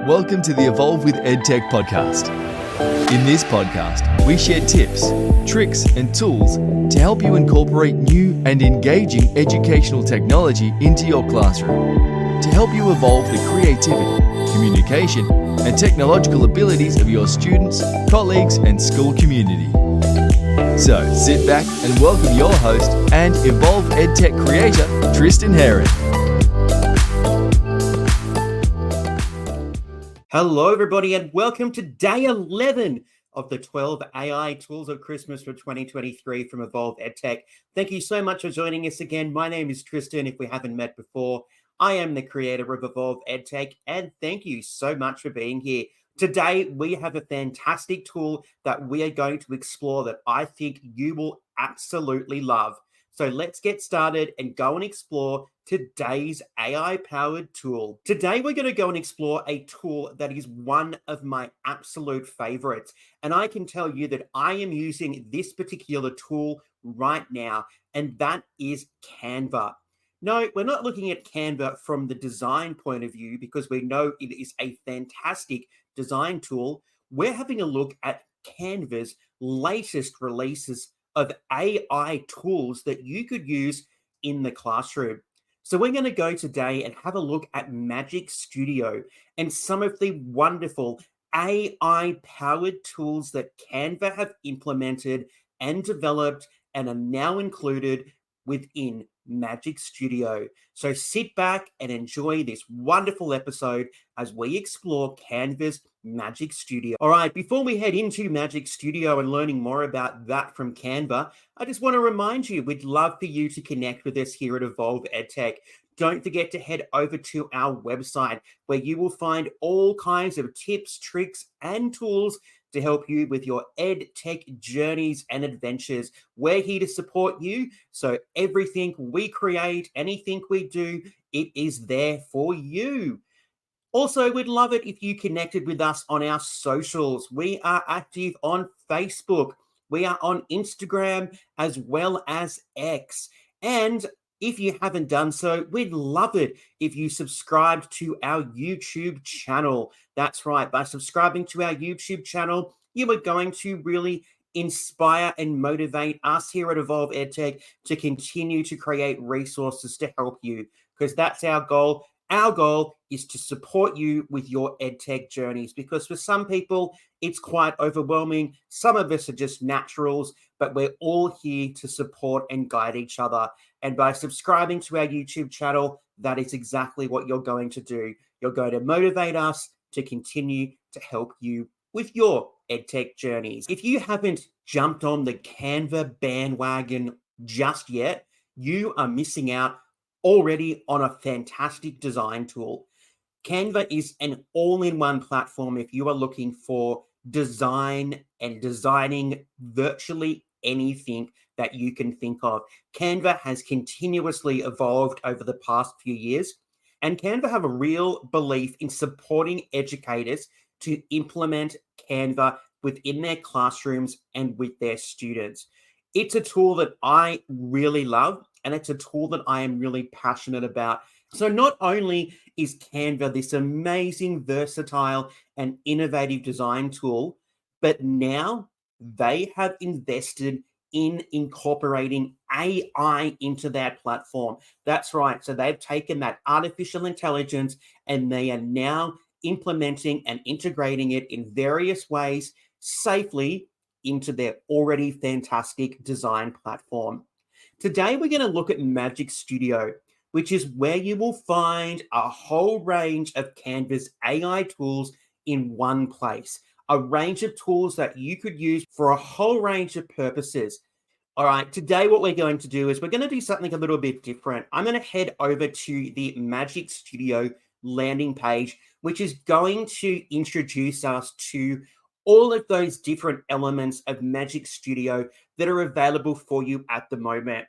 Welcome to the Evolve EdTech podcast. In this podcast, we share tips, tricks, and tools to help you incorporate new and engaging educational technology into your classroom to help you evolve the creativity, communication, and technological abilities of your students, colleagues, and school community. So sit back and welcome your host and Evolve EdTech creator, Tristan Heron. Hello, everybody, and welcome to day 11 of the 12 AI Tools of Christmas for 2023 from Evolve EdTech. Thank you so much for joining us again. My name is Tristan, if we haven't met before. I am the creator of Evolve EdTech, and thank you so much for being here. Today, we have a fantastic tool that we are going to explore that I think you will absolutely love. So let's get started and go and explore today's AI-powered tool. Today, we're going to go and explore a tool that is one of my absolute favorites. And I can tell you that I am using this particular tool right now, and that is Canva. No, we're not looking at Canva from the design point of view because we know it is a fantastic design tool. We're having a look at Canva's latest releases of AI tools that you could use in the classroom. So we're going to go today and have a look at Magic Studio and some of the wonderful AI-powered tools that Canva have implemented and developed and are now included within Magic Studio. So sit back and enjoy this wonderful episode as we explore Canva's Magic Studio. All right, before we head into Magic Studio and learning more about that from Canva, I just want to remind you, we'd love for you to connect with us here at Evolve EdTech. Don't forget to head over to our website where you will find all kinds of tips, tricks, and tools to help you with your EdTech journeys and adventures. We're here to support you, so everything we create, anything we do, it is there for you. Also, we'd love it if you connected with us on our socials. We are active on Facebook. We are on Instagram as well as X. And if you haven't done so, we'd love it if you subscribed to our YouTube channel. That's right. By subscribing to our YouTube channel, you are going to really inspire and motivate us here at Evolve EdTech to continue to create resources to help you, because that's our goal. Our goal is to support you with your EdTech journeys, because for some people, it's quite overwhelming. Some of us are just naturals, but we're all here to support and guide each other. And by subscribing to our YouTube channel, that is exactly what you're going to do. You're going to motivate us to continue to help you with your EdTech journeys. If you haven't jumped on the Canva bandwagon just yet, you are missing out already on a fantastic design tool. Canva is an all-in-one platform if you are looking for design and designing virtually anything that you can think of. Canva has continuously evolved over the past few years, and Canva have a real belief in supporting educators to implement Canva within their classrooms and with their students. It's a tool that I really love, and it's a tool that I am really passionate about. So not only is Canva this amazing, versatile, and innovative design tool, but now they have invested in incorporating AI into their platform. That's right. So they've taken that artificial intelligence and they are now implementing and integrating it in various ways safely into their already fantastic design platform. Today, we're going to look at Magic Studio, which is where you will find a whole range of Canva's AI tools in one place, a range of tools that you could use for a whole range of purposes. All right, today what we're going to do is we're going to do something a little bit different. I'm going to head over to the Magic Studio landing page, which is going to introduce us to all of those different elements of Magic Studio that are available for you at the moment.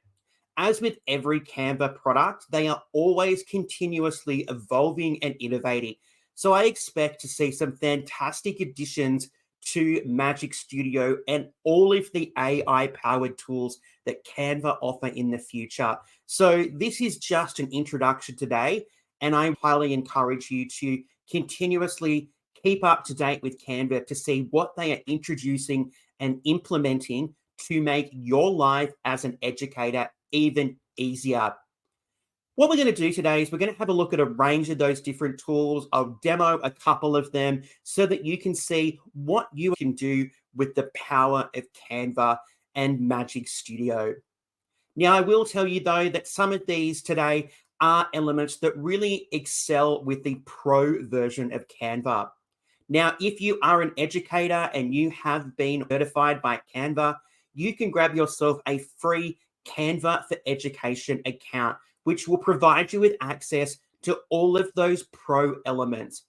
As with every Canva product, they are always continuously evolving and innovating. So I expect to see some fantastic additions to Magic Studio and all of the AI-powered tools that Canva offer in the future. So this is just an introduction today. And I highly encourage you to continuously keep up to date with Canva to see what they are introducing and implementing to make your life as an educator even easier. What we're going to do today is we're going to have a look at a range of those different tools. I'll demo a couple of them so that you can see what you can do with the power of Canva and Magic Studio. Now, I will tell you, though, that some of these today are elements that really excel with the pro version of Canva. Now, if you are an educator and you have been certified by Canva, you can grab yourself a free Canva for Education account, which will provide you with access to all of those pro elements.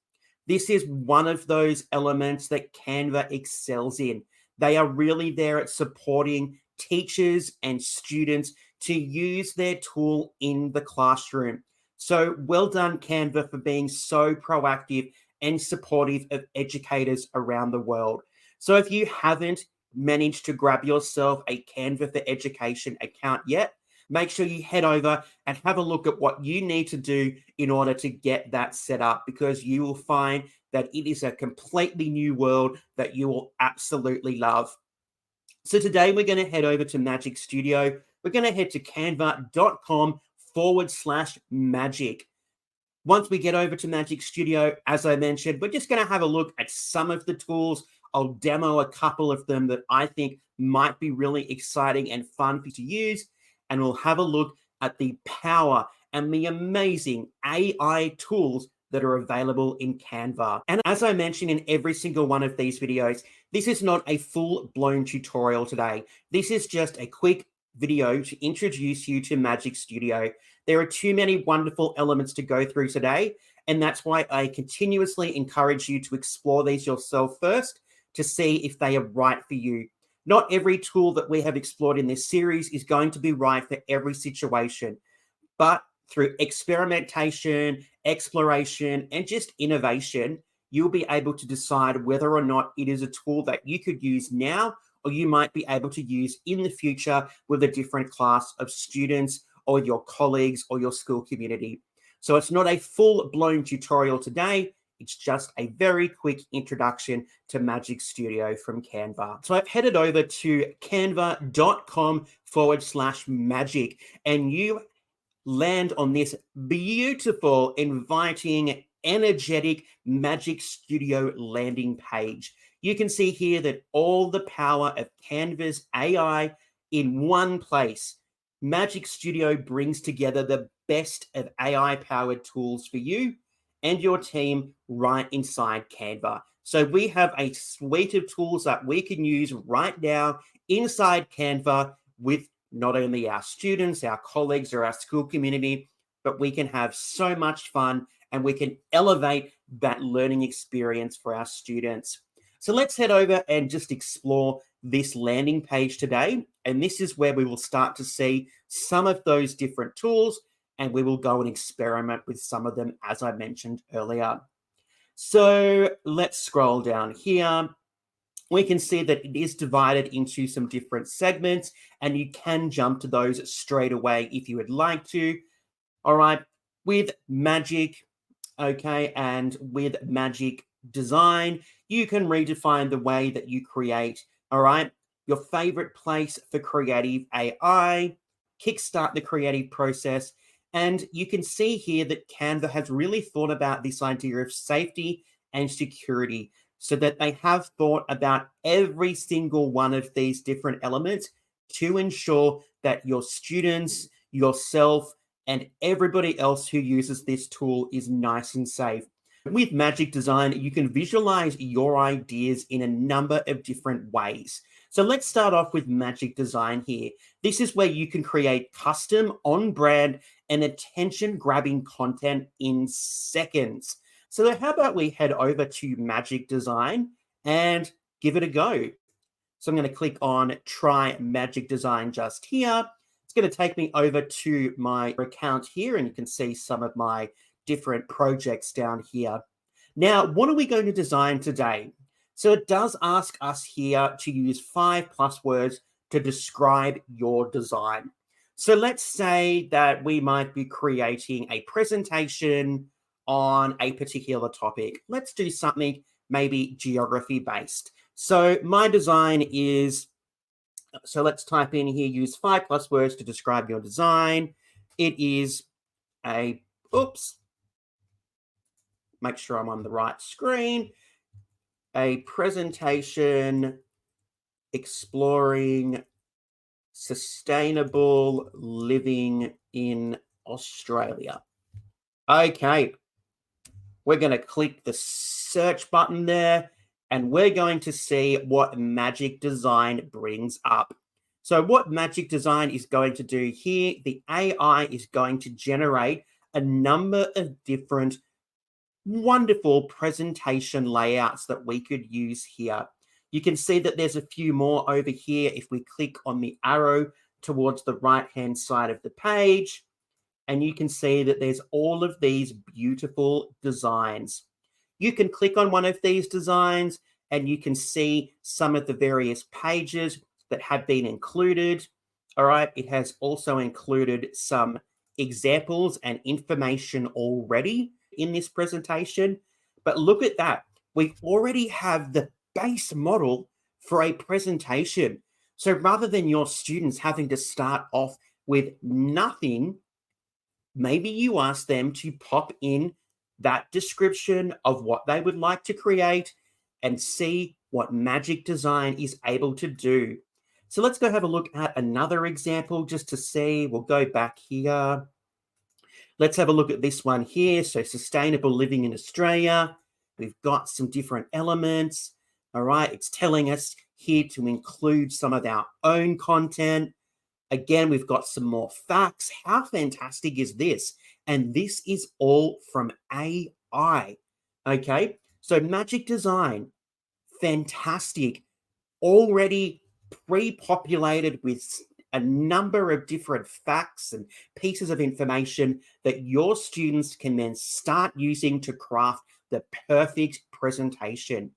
This is one of those elements that Canva excels in. They are really there at supporting teachers and students to use their tool in the classroom. So well done, Canva, for being so proactive and supportive of educators around the world. So if you haven't managed to grab yourself a Canva for Education account yet, make sure you head over and have a look at what you need to do in order to get that set up, because you will find that it is a completely new world that you will absolutely love. So today we're going to head over to Magic Studio. We're going to head to canva.com/magic. Once we get over to Magic Studio, as I mentioned, we're just going to have a look at some of the tools. I'll demo a couple of them that I think might be really exciting and fun for you to use. And we'll have a look at the power and the amazing AI tools that are available in Canva. And as I mentioned in every single one of these videos, this is not a full-blown tutorial today. This is just a quick video to introduce you to Magic Studio. There are too many wonderful elements to go through today, and that's why I continuously encourage you to explore these yourself first to see if they are right for you. Not every tool that we have explored in this series is going to be right for every situation, but through experimentation, exploration, and just innovation, you'll be able to decide whether or not it is a tool that you could use now, or you might be able to use in the future with a different class of students or your colleagues or your school community. So it's not a full-blown tutorial today. It's just a very quick introduction to Magic Studio from Canva. So I've headed over to canva.com/magic, and you land on this beautiful, inviting, energetic Magic Studio landing page. You can see here that all the power of Canva's AI in one place. Magic Studio brings together the best of AI-powered tools for you and your team right inside Canva. So we have a suite of tools that we can use right now inside Canva with not only our students, our colleagues, or our school community, but we can have so much fun and we can elevate that learning experience for our students. So let's head over and just explore this landing page today. And this is where we will start to see some of those different tools, and we will go and experiment with some of them, as I mentioned earlier. So let's scroll down here. We can see that it is divided into some different segments, and you can jump to those straight away if you would like to. All right, with Magic, okay, and with Magic Design, you can redefine the way that you create, all right? Your favorite place for creative AI, kickstart the creative process, and you can see here that Canva has really thought about this idea of safety and security, so that they have thought about every single one of these different elements to ensure that your students, yourself, and everybody else who uses this tool is nice and safe. With Magic Design, you can visualize your ideas in a number of different ways. So let's start off with Magic Design here. This is where you can create custom, on-brand, and attention-grabbing content in seconds. So how about we head over to Magic Design and give it a go. So I'm going to click on Try Magic Design just here. It's going to take me over to my account here, and you can see some of my different projects down here. Now, what are we going to design today? So it does ask us here to use 5+ words to describe your design. So let's say that we might be creating a presentation on a particular topic. Let's do something maybe geography based. So my design is, so let's type in here, use 5+ words to describe your design. It is a, oops, make sure I'm on the right screen, a presentation exploring sustainable living in Australia. Okay, we're going to click the search button there and we're going to see what Magic Design brings up. So what Magic Design is going to do here, the AI is going to generate a number of different wonderful presentation layouts that we could use here. You can see that there's a few more over here if we click on the arrow towards the right-hand side of the page, and you can see that there's all of these beautiful designs. You can click on one of these designs and you can see some of the various pages that have been included. All right, it has also included some examples and information already in this presentation. But look at that. We already have the base model for a presentation. So rather than your students having to start off with nothing, maybe you ask them to pop in that description of what they would like to create and see what Magic Design is able to do. So let's go have a look at another example just to see. We'll go back here. Let's have a look at this one here. So sustainable living in Australia. We've got some different elements. All right, it's telling us here to include some of our own content. Again, we've got some more facts. How fantastic is this? And this is all from AI. Okay, so Magic Design, fantastic. Already pre-populated with a number of different facts and pieces of information that your students can then start using to craft the perfect presentation.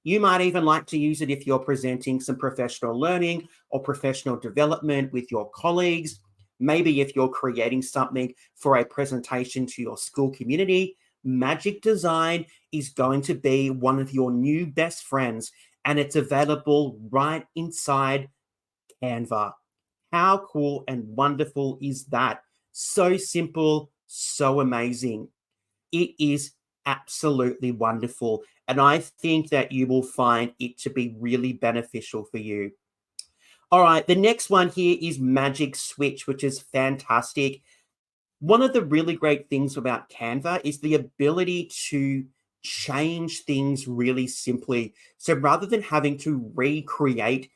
You might even like to use it if you're presenting some professional learning or professional development with your colleagues. Maybe if you're creating something for a presentation to your school community, Magic Design is going to be one of your new best friends, and it's available right inside Canva. How cool and wonderful is that? So simple, so amazing. It is absolutely wonderful. And I think that you will find it to be really beneficial for you. All right, the next one here is Magic Switch, which is fantastic. One of the really great things about Canva is the ability to change things really simply. So rather than having to recreate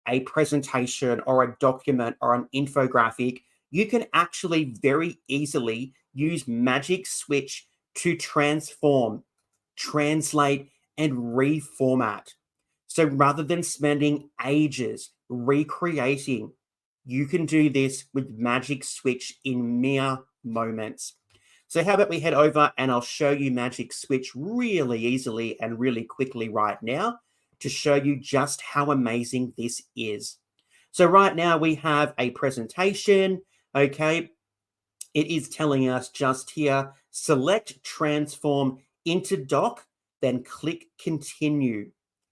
a presentation or a document or an infographic, you can actually very easily use Magic Switch to transform, translate, and reformat. So rather than spending ages recreating, you can do this with Magic Switch in mere moments. So how about we head over and I'll show you Magic Switch really easily and really quickly right now to show you just how amazing this is. So right now we have a presentation, okay? It is telling us just here, select transform into doc, then click continue,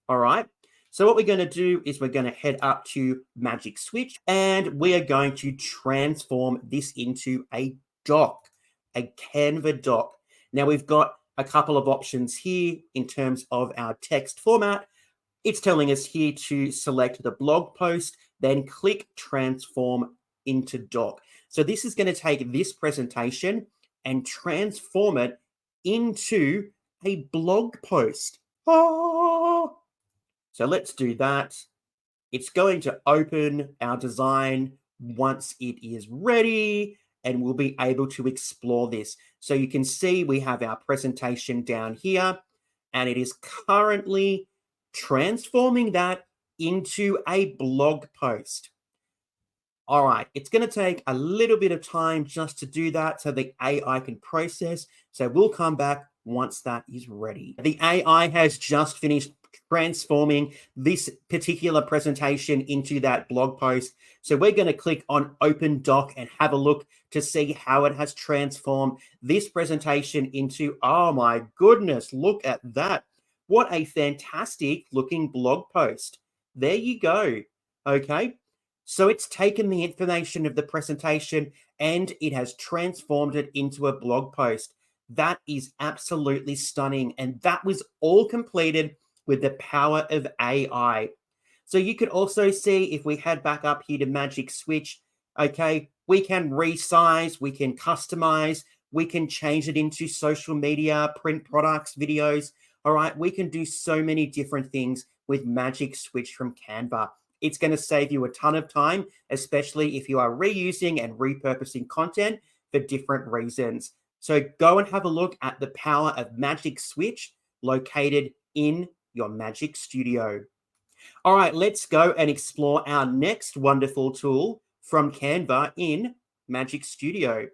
all right? So what we're going to do is we're going to head up to Magic Switch and we are going to transform this into a doc, a Canva doc. Now we've got a couple of options here in terms of our text format. It's telling us here to select the blog post, then click transform into doc. So this is going to take this presentation and transform it into a blog post. Oh! So let's do that. It's going to open our design once it is ready, and we'll be able to explore this. So you can see we have our presentation down here, and it is currently transforming that into a blog post. All right, it's going to take a little bit of time just to do that so the AI can process. So we'll come back once that is ready. The AI has just finished transforming this particular presentation into that blog post. So we're going to click on Open Doc and have a look to see how it has transformed this presentation into, oh my goodness, look at that. What a fantastic looking blog post. There you go. Okay. So it's taken the information of the presentation and it has transformed it into a blog post. That is absolutely stunning. And that was all completed with the power of AI. So you could also see, if we head back up here to Magic Switch, okay, we can resize, we can customize, we can change it into social media, print products, videos. All right, we can do so many different things with Magic Switch from Canva. It's going to save you a ton of time, especially if you are reusing and repurposing content for different reasons. So go and have a look at the power of Magic Switch located in your Magic Studio. All right, let's go and explore our next wonderful tool from Canva in Magic Studio.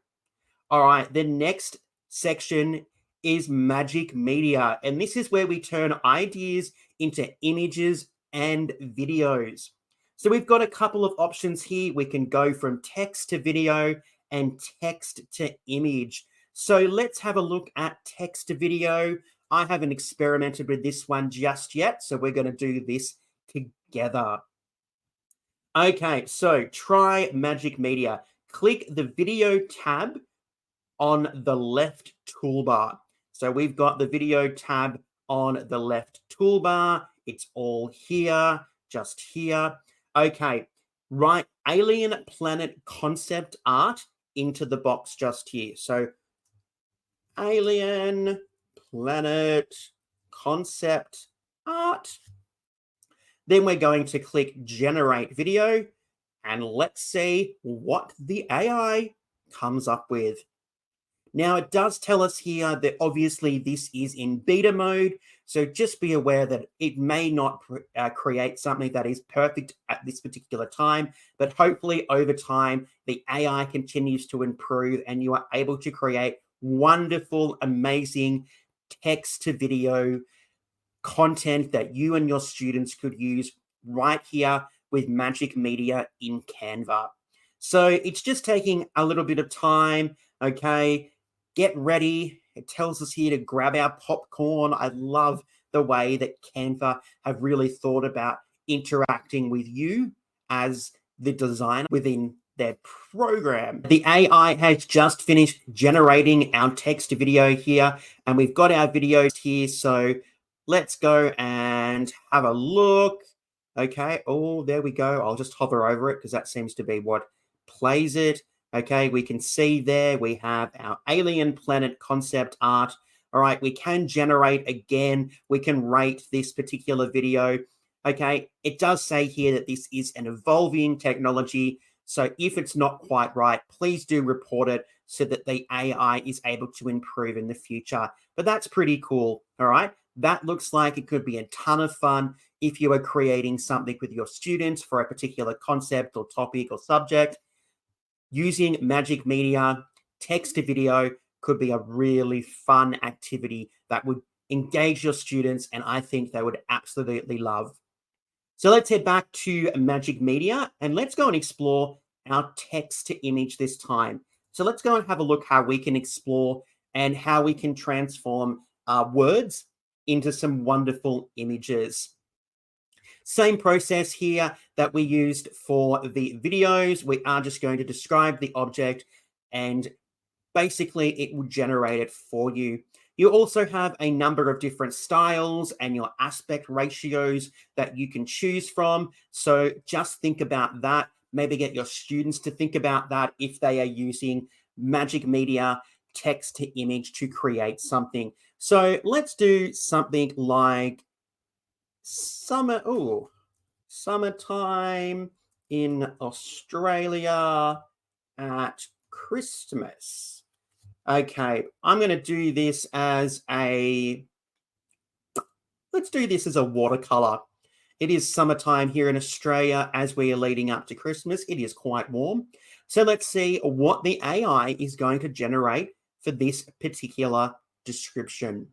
All right, the next section is Magic Media, and this is where we turn ideas into images and videos. So we've got a couple of options here. We can go from text to video and text to image. So let's have a look at text to video. I haven't experimented with this one just yet, so we're going to do this together. Okay, so try Magic Media. Click the video tab on the left toolbar. So we've got the video tab on the left toolbar. It's all here, just here. Okay, write alien planet concept art into the box just here. So alien planet concept art. Then we're going to click generate video and let's see what the AI comes up with. Now, it does tell us here that obviously this is in beta mode, so just be aware that it may not create something that is perfect at this particular time, but hopefully over time, the AI continues to improve and you are able to create wonderful, amazing text to video content that you and your students could use right here with Magic Media in Canva. So it's just taking a little bit of time, okay? Get ready. It tells us here to grab our popcorn. I love the way that Canva have really thought about interacting with you as the designer within their program. The AI has just finished generating our text to video here, and we've got our videos here. So let's go and have a look. Okay. Oh, there we go. I'll just hover over it because that seems to be what plays it. Okay, we can see there we have our alien planet concept art. All right, we can generate again. We can rate this particular video. Okay, it does say here that this is an evolving technology. So if it's not quite right, please do report it so that the AI is able to improve in the future. But that's pretty cool. All right, that looks like it could be a ton of fun if you are creating something with your students for a particular concept or topic or subject. Using Magic Media, text to video could be a really fun activity that would engage your students, and I think they would absolutely love. So let's head back to Magic Media and let's go and explore our text to image this time. So let's go and have a look how we can explore and how we can transform words into some wonderful images. Same process here that we used for the videos. We are just going to describe the object and basically it will generate it for you. You also have a number of different styles and your aspect ratios that you can choose from. So just think about that. Maybe get your students to think about that if they are using Magic Media text to image to create something. So let's do something like summertime in Australia at Christmas. Okay, I'm going to do this as let's do this as a watercolor. It is summertime here in Australia as we are leading up to Christmas. It is quite warm. So let's see what the AI is going to generate for this particular description.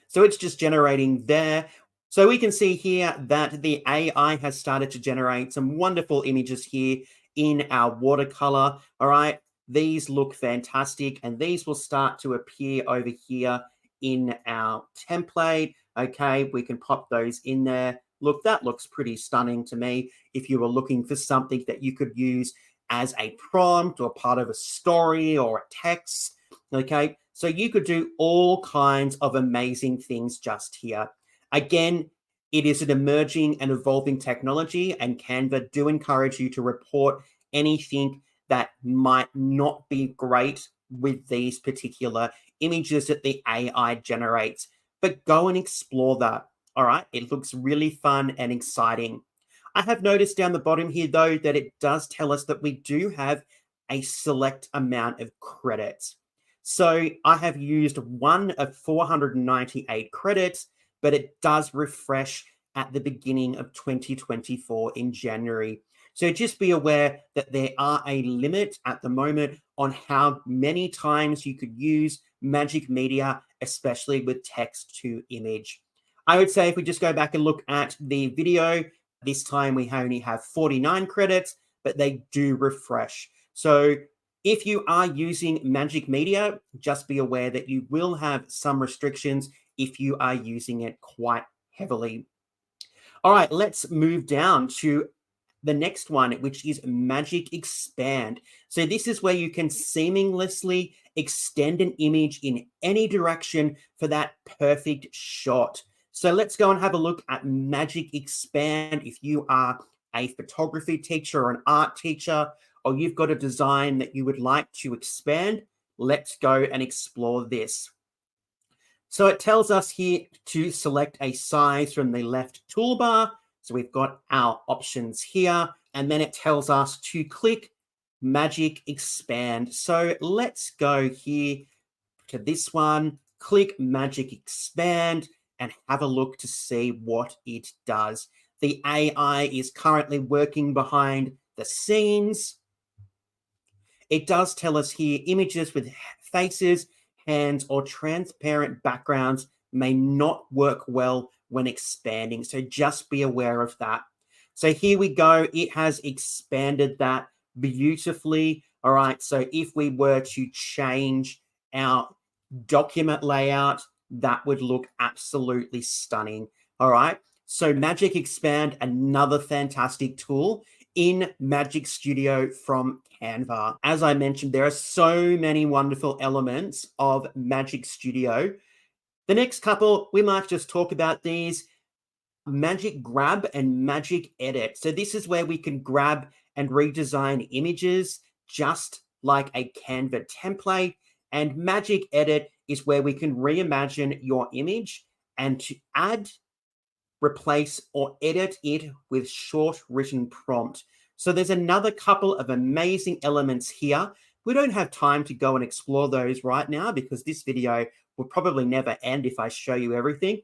So it's just generating there. So we can see here that the AI has started to generate some wonderful images here in our watercolor. All right, these look fantastic, and these will start to appear over here in our template. Okay, we can pop those in there. Look, that looks pretty stunning to me. If you were looking for something that you could use as a prompt or part of a story or a text, okay, so you could do all kinds of amazing things just here. Again, it is an emerging and evolving technology, and Canva do encourage you to report anything that might not be great with these particular images that the AI generates. But go and explore that. All right, it looks really fun and exciting. I have noticed down the bottom here, though, that it does tell us that we do have a select amount of credits. So I have used one of 498 credits, but it does refresh at the beginning of 2024 in January. So just be aware that there are a limit at the moment on how many times you could use Magic Media, especially with text to image. I would say if we just go back and look at the video, this time we only have 49 credits, but they do refresh. So if you are using Magic Media, just be aware that you will have some restrictions if you are using it quite heavily. All right, let's move down to the next one, which is Magic Expand. So this is where you can seamlessly extend an image in any direction for that perfect shot. So let's go and have a look at Magic Expand. If you are a photography teacher or an art teacher, or you've got a design that you would like to expand, let's go and explore this. So it tells us here to select a size from the left toolbar. So we've got our options here, and then it tells us to click Magic Expand. So let's go here to this one, click Magic Expand, and have a look to see what it does. The AI is currently working behind the scenes. It does tell us here images with faces, hands, or transparent backgrounds may not work well when expanding. So just be aware of that. So here we go. It has expanded that beautifully. All right. So if we were to change our document layout, that would look absolutely stunning. All right. So Magic Expand, another fantastic tool in Magic Studio from Canva. As I mentioned, there are so many wonderful elements of Magic Studio. The next couple, we might just talk about these: Magic Grab and Magic Edit. So this is where we can grab and redesign images just like a Canva template. And Magic Edit is where we can reimagine your image and to add, replace, or edit it with short written prompt. So there's another couple of amazing elements here. We don't have time to go and explore those right now because this video will probably never end if I show you everything.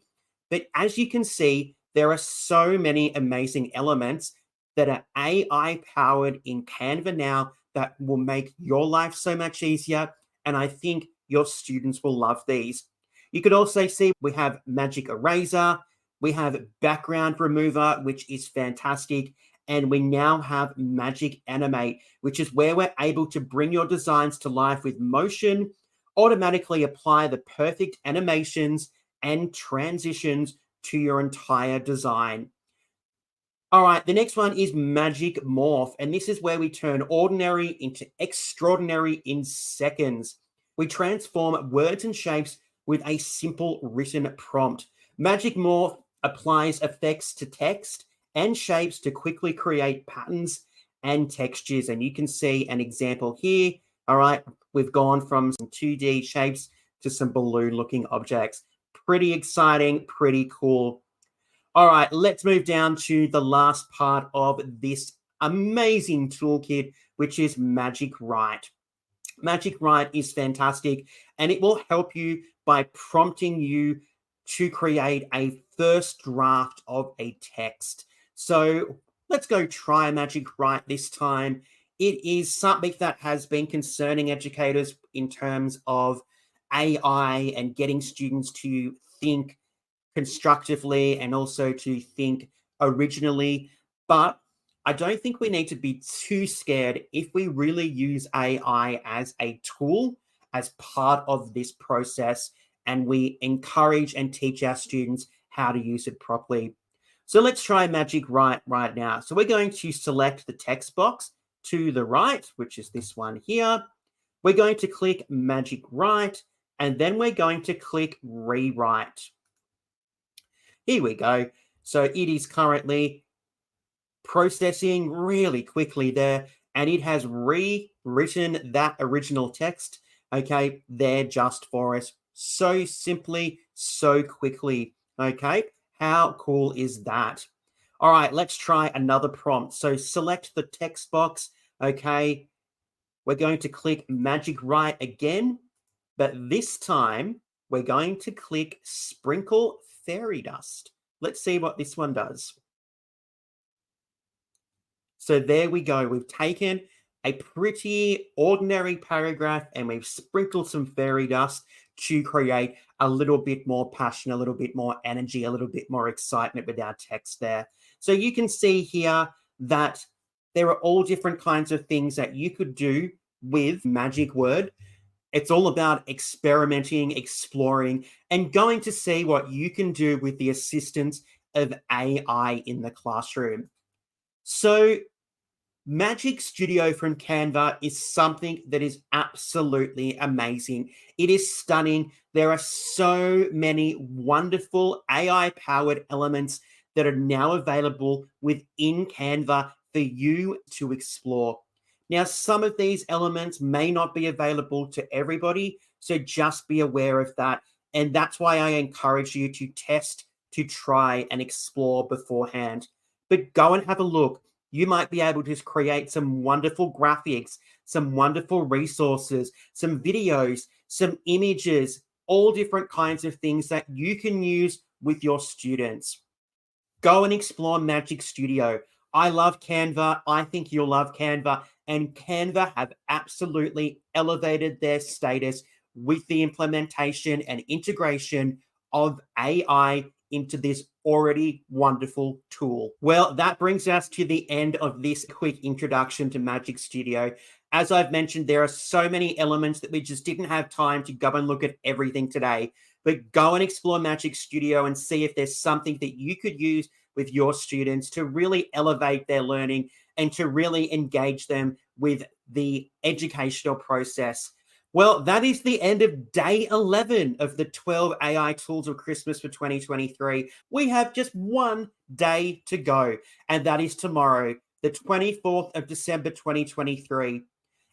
But as you can see, there are so many amazing elements that are AI powered in Canva now that will make your life so much easier. And I think your students will love these. You could also see we have Magic Eraser, we have Background Remover, which is fantastic. And we now have Magic Animate, which is where we're able to bring your designs to life with motion, automatically apply the perfect animations and transitions to your entire design. All right, the next one is Magic Morph, and this is where we turn ordinary into extraordinary in seconds. We transform words and shapes with a simple written prompt. Magic Morph applies effects to text and shapes to quickly create patterns and textures. And you can see an example here. All right, we've gone from some 2D shapes to some balloon-looking objects. Pretty exciting, pretty cool. All right, let's move down to the last part of this amazing toolkit, which is Magic Write. Magic Write is fantastic, and it will help you by prompting you to create a first draft of a text. So let's go try Magic Write this time. It is something that has been concerning educators in terms of AI and getting students to think constructively and also to think originally. But I don't think we need to be too scared if we really use AI as a tool, as part of this process, and we encourage and teach our students how to use it properly. So let's try Magic Write right now. So we're going to select the text box to the right, which is this one here. We're going to click Magic Write, and then we're going to click Rewrite. Here we go. So it is currently processing really quickly there, and it has rewritten that original text, okay, there just for us. So simply, so quickly, okay? How cool is that? All right, let's try another prompt. So select the text box, okay? We're going to click Magic Write again, but this time we're going to click Sprinkle Fairy Dust. Let's see what this one does. So there we go. We've taken a pretty ordinary paragraph and we've sprinkled some fairy dust to create a little bit more passion, a little bit more energy, a little bit more excitement with our text there. So you can see here that there are all different kinds of things that you could do with Magic Word. It's all about experimenting, exploring, and going to see what you can do with the assistance of AI in the classroom. So Magic Studio from Canva is something that is absolutely amazing. It is stunning. There are so many wonderful AI-powered elements that are now available within Canva for you to explore. Now, some of these elements may not be available to everybody, so just be aware of that. And that's why I encourage you to test, to try and explore beforehand. But go and have a look. You might be able to create some wonderful graphics, some wonderful resources, some videos, some images, all different kinds of things that you can use with your students. Go and explore Magic Studio. I love Canva. I think you'll love Canva. And Canva have absolutely elevated their status with the implementation and integration of AI into this already wonderful tool. Well, that brings us to the end of this quick introduction to Magic Studio. As I've mentioned, there are so many elements that we just didn't have time to go and look at everything today. But go and explore Magic Studio and see if there's something that you could use with your students to really elevate their learning and to really engage them with the educational process. Well, that is the end of day 11 of the 12 AI Tools of Christmas for 2023. We have just one day to go, and that is tomorrow, the 24th of December, 2023.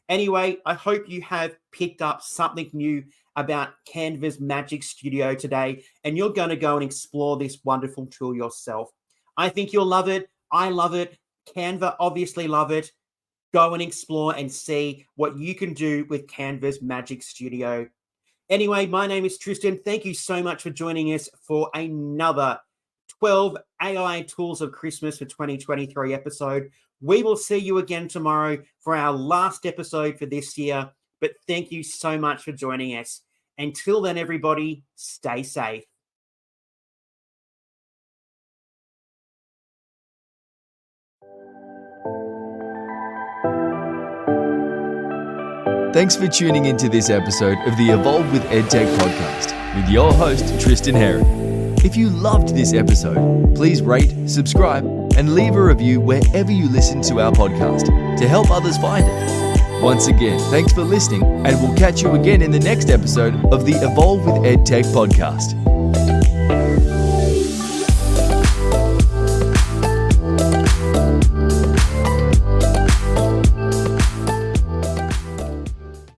Anyway, I hope you have picked up something new about Canva's Magic Studio today, and you're going to go and explore this wonderful tool yourself. I think you'll love it. I love it. Canva obviously love it. Go and explore and see what you can do with Canva's Magic Studio. Anyway, my name is Tristan. Thank you so much for joining us for another 12 AI Tools of Christmas for 2023 episode. We will see you again tomorrow for our last episode for this year. But thank you so much for joining us. Until then, everybody, stay safe. Thanks for tuning into this episode of the Evolve with EdTech podcast with your host, Tristan Herring. If you loved this episode, please rate, subscribe, and leave a review wherever you listen to our podcast to help others find it. Once again, thanks for listening, and we'll catch you again in the next episode of the Evolve with EdTech podcast.